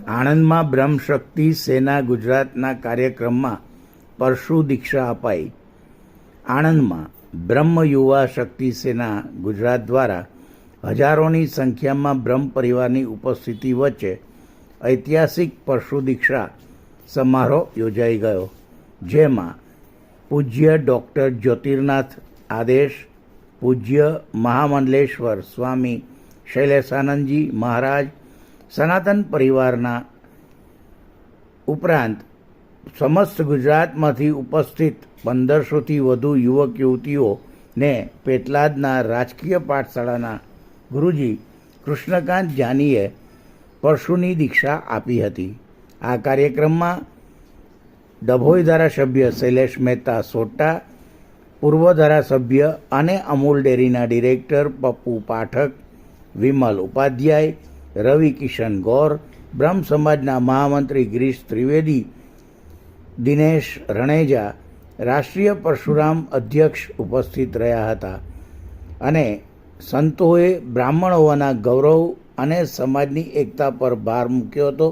આણંદમાં બ્રહ્મશક્તિ સેના ગુજરાતના કાર્યક્રમમાં પરશુ દીક્ષા અપાઈ. આણંદમાં બ્રહ્મ યુવા શક્તિ સેના ગુજરાત દ્વારા હજારોની સંખ્યામાં બ્રહ્મ પરિવારની ઉપસ્થિતિ વચ્ચે ઐતિહાસિક પરશુ દીક્ષા સમારોહ યોજાઈ ગયો, જેમાં પૂજ્ય ડૉક્ટર જ્યોતિર્નાથ આદેશ, પૂજ્ય મહામંડલેશ્વર સ્વામી શૈલેષાનંદજી મહારાજ, સનાતન પરિવારના ઉપરાંત સમસ્ત ગુજરાતમાંથી ઉપસ્થિત 1500થી વધુ યુવક યુવતીઓને પેટલાદના રાજકીય પાઠશાળાના ગુરુજી કૃષ્ણકાંત જાનીએ પરશુની દીક્ષા આપી હતી. આ કાર્યક્રમમાં ડભોઈ ધારાસભ્ય શૈલેષ મહેતા સોટા, પૂર્વ ધારાસભ્ય અને અમૂલ ડેરીના ડિરેક્ટર પપ્પુ પાઠક, વિમલ ઉપાધ્યાય, રવિ કિશન ગૌર, બ્રહ્મ સમાજના મહામંત્રી ગિરીશ ત્રિવેદી, દિનેશ રણેજા, રાષ્ટ્રીય પરશુરામ અધ્યક્ષ ઉપસ્થિત રહ્યા હતા અને સંતોએ બ્રાહ્મણ હોવાના ગૌરવ અને સમાજની એકતા પર ભાર મૂક્યો હતો.